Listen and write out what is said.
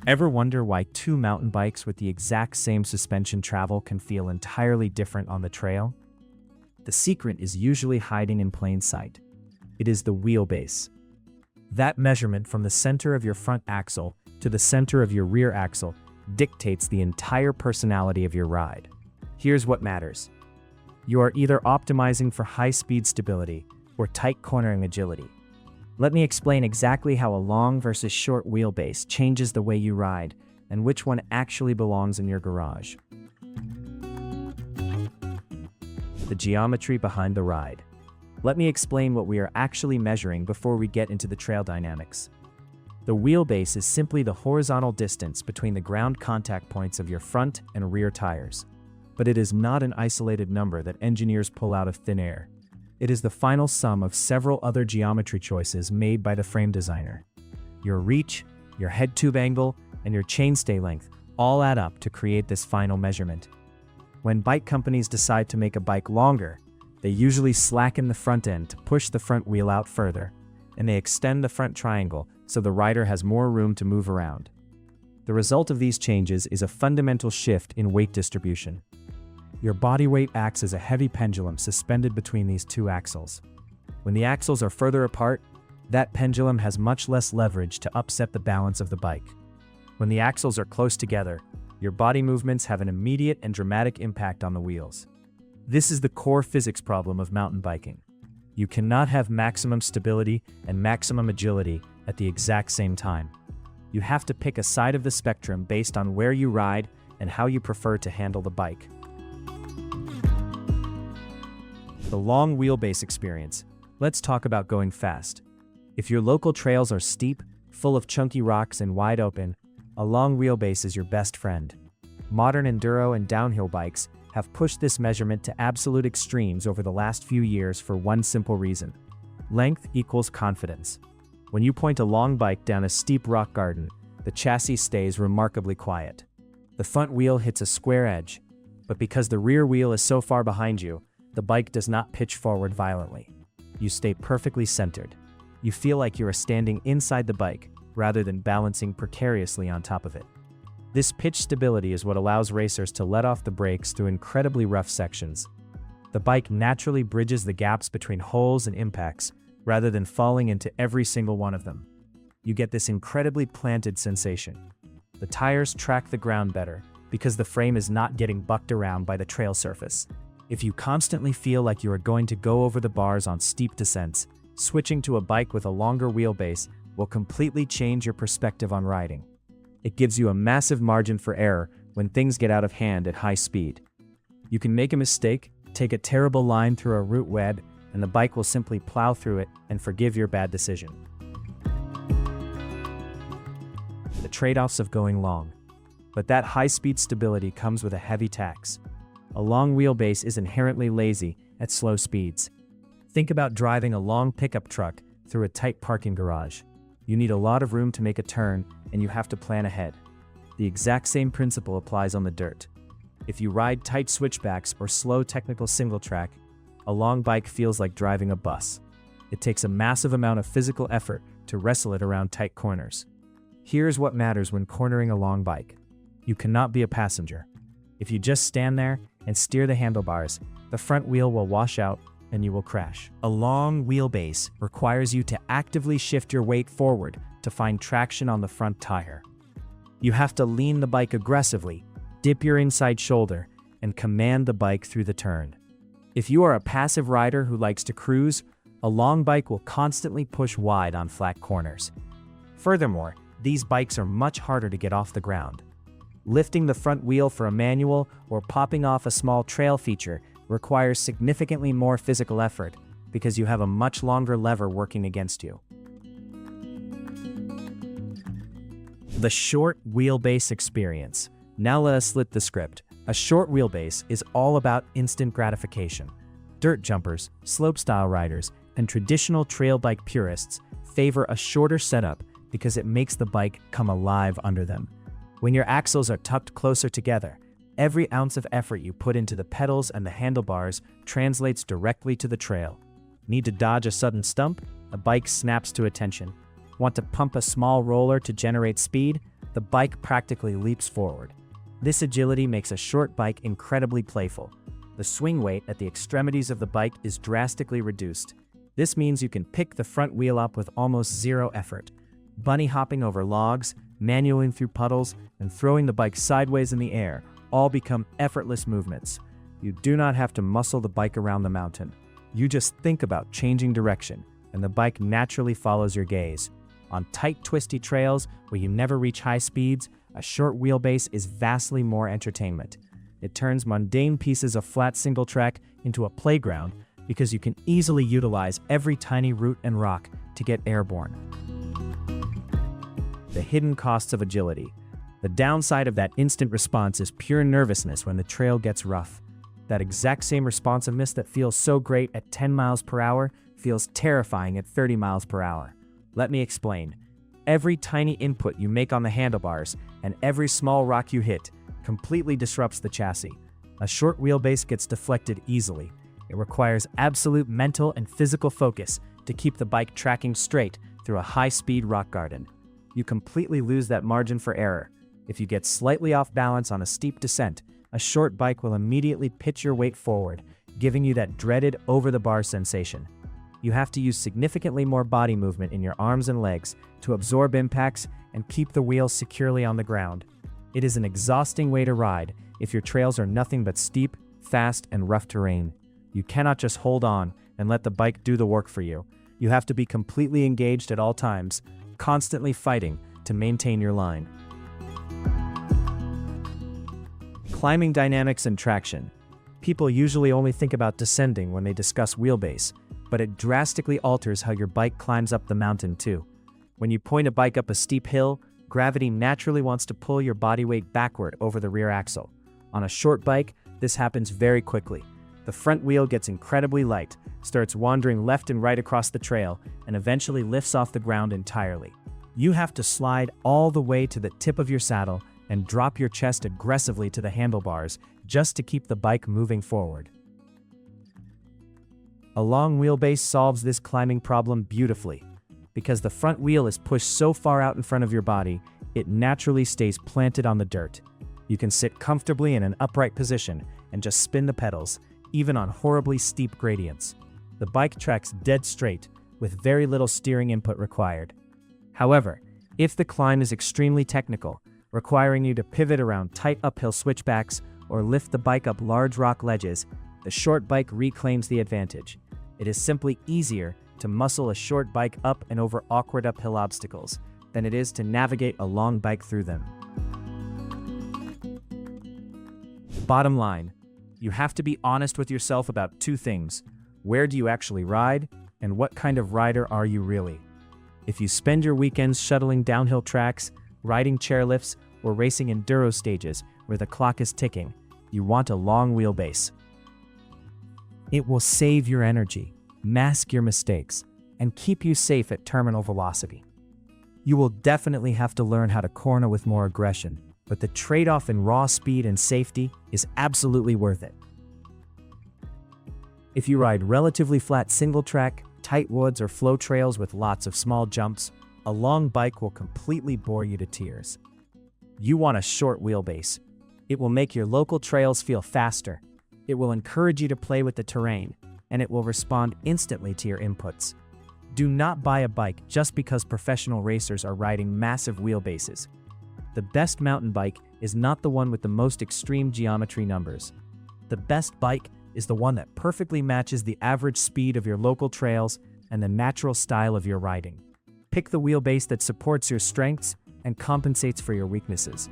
Ever wonder why two mountain bikes with the exact same suspension travel can feel entirely different on the trail? The secret is usually hiding in plain sight. It is the wheelbase. That measurement from the center of your front axle to the center of your rear axle dictates the entire personality of your ride. Here's what matters. You are either optimizing for high-speed stability or tight cornering agility. Let me explain exactly how a long versus short wheelbase changes the way you ride and which one actually belongs in your garage. The geometry behind the ride. Let me explain what we are actually measuring before we get into the trail dynamics. The wheelbase is simply the horizontal distance between the ground contact points of your front and rear tires. But it is not an isolated number that engineers pull out of thin air. It is the final sum of several other geometry choices made by the frame designer. Your reach, your head tube angle, and your chainstay length all add up to create this final measurement. When bike companies decide to make a bike longer, they usually slacken the front end to push the front wheel out further, and they extend the front triangle so the rider has more room to move around. The result of these changes is a fundamental shift in weight distribution. Your body weight acts as a heavy pendulum suspended between these two axles. When the axles are further apart, that pendulum has much less leverage to upset the balance of the bike. When the axles are close together, your body movements have an immediate and dramatic impact on the wheels. This is the core physics problem of mountain biking. You cannot have maximum stability and maximum agility at the exact same time. You have to pick a side of the spectrum based on where you ride and how you prefer to handle the bike. The long wheelbase experience. Let's talk about going fast. If your local trails are steep, full of chunky rocks and wide open, a long wheelbase is your best friend. Modern enduro and downhill bikes have pushed this measurement to absolute extremes over the last few years for one simple reason. Length equals confidence. When you point a long bike down a steep rock garden, the chassis stays remarkably quiet. The front wheel hits a square edge, but because the rear wheel is so far behind you, the bike does not pitch forward violently. You stay perfectly centered. You feel like you are standing inside the bike rather than balancing precariously on top of it. This pitch stability is what allows racers to let off the brakes through incredibly rough sections. The bike naturally bridges the gaps between holes and impacts rather than falling into every single one of them. You get this incredibly planted sensation. The tires track the ground better because the frame is not getting bucked around by the trail surface. If you constantly feel like you are going to go over the bars on steep descents, switching to a bike with a longer wheelbase will completely change your perspective on riding. It gives you a massive margin for error when things get out of hand at high speed. You can make a mistake, take a terrible line through a root web, and the bike will simply plow through it and forgive your bad decision. The trade-offs of going long. But that high-speed stability comes with a heavy tax. A long wheelbase is inherently lazy at slow speeds. Think about driving a long pickup truck through a tight parking garage. You need a lot of room to make a turn, and you have to plan ahead. The exact same principle applies on the dirt. If you ride tight switchbacks or slow technical single track, a long bike feels like driving a bus. It takes a massive amount of physical effort to wrestle it around tight corners. Here's what matters when cornering a long bike. You cannot be a passenger. If you just stand there and steer the handlebars, the front wheel will wash out and you will crash. A long wheelbase requires you to actively shift your weight forward to find traction on the front tire. You have to lean the bike aggressively, dip your inside shoulder, and command the bike through the turn. If you are a passive rider who likes to cruise, a long bike will constantly push wide on flat corners. Furthermore, these bikes are much harder to get off the ground. Lifting the front wheel for a manual or popping off a small trail feature requires significantly more physical effort because you have a much longer lever working against you. The short wheelbase experience. Now let us flip the script. A short wheelbase is all about instant gratification. Dirt jumpers, slopestyle riders, and traditional trail bike purists favor a shorter setup because it makes the bike come alive under them. When your axles are tucked closer together, every ounce of effort you put into the pedals and the handlebars translates directly to the trail. Need to dodge a sudden stump? A bike snaps to attention. Want to pump a small roller to generate speed? the bike practically leaps forward. This agility makes a short bike incredibly playful. The swing weight at the extremities of the bike is drastically reduced. This means you can pick the front wheel up with almost zero effort. Bunny hopping over logs, manualing through puddles, and throwing the bike sideways in the air all become effortless movements. You do not have to muscle the bike around the mountain. You just think about changing direction, and the bike naturally follows your gaze. On tight, twisty trails where you never reach high speeds, a short wheelbase is vastly more entertainment. It turns mundane pieces of flat single track into a playground because you can easily utilize every tiny root and rock to get airborne. The hidden costs of agility. The downside of that instant response is pure nervousness when the trail gets rough. That exact same responsiveness that feels so great at 10 miles per hour feels terrifying at 30 miles per hour. Let me explain. Every tiny input you make on the handlebars and every small rock you hit completely disrupts the chassis. A short wheelbase gets deflected easily. It requires absolute mental and physical focus to keep the bike tracking straight through a high-speed rock garden. You completely lose that margin for error. If you get slightly off balance on a steep descent, a short bike will immediately pitch your weight forward, giving you that dreaded over-the-bar sensation. You have to use significantly more body movement in your arms and legs to absorb impacts and keep the wheel securely on the ground. It is an exhausting way to ride if your trails are nothing but steep, fast, and rough terrain. You cannot just hold on and let the bike do the work for you. You have to be completely engaged at all times, constantly fighting to maintain your line. Climbing dynamics and traction. People usually only think about descending when they discuss wheelbase, but it drastically alters how your bike climbs up the mountain too. When you point a bike up a steep hill, gravity naturally wants to pull your body weight backward over the rear axle. On a short bike, this happens very quickly. The front wheel gets incredibly light, starts wandering left and right across the trail, and eventually lifts off the ground entirely. You have to slide all the way to the tip of your saddle and drop your chest aggressively to the handlebars just to keep the bike moving forward. A long wheelbase solves this climbing problem beautifully. Because the front wheel is pushed so far out in front of your body, it naturally stays planted on the dirt. You can sit comfortably in an upright position and just spin the pedals, even on horribly steep gradients. The bike tracks dead straight, with very little steering input required. However, if the climb is extremely technical, requiring you to pivot around tight uphill switchbacks or lift the bike up large rock ledges, the short bike reclaims the advantage. It is simply easier to muscle a short bike up and over awkward uphill obstacles than it is to navigate a long bike through them. Bottom line, you have to be honest with yourself about two things. Where do you actually ride, and what kind of rider are you really? If you spend your weekends shuttling downhill tracks, riding chairlifts, or racing enduro stages where the clock is ticking, you want a long wheelbase. It will save your energy, mask your mistakes, and keep you safe at terminal velocity. You will definitely have to learn how to corner with more aggression, but the trade-off in raw speed and safety is absolutely worth it. If you ride relatively flat single track, tight woods, or flow trails with lots of small jumps, a long bike will completely bore you to tears. You want a short wheelbase. It will make your local trails feel faster. It will encourage you to play with the terrain, and it will respond instantly to your inputs. Do not buy a bike just because professional racers are riding massive wheelbases. The best mountain bike is not the one with the most extreme geometry numbers. The best bike is the one that perfectly matches the average speed of your local trails and the natural style of your riding. Pick the wheelbase that supports your strengths and compensates for your weaknesses.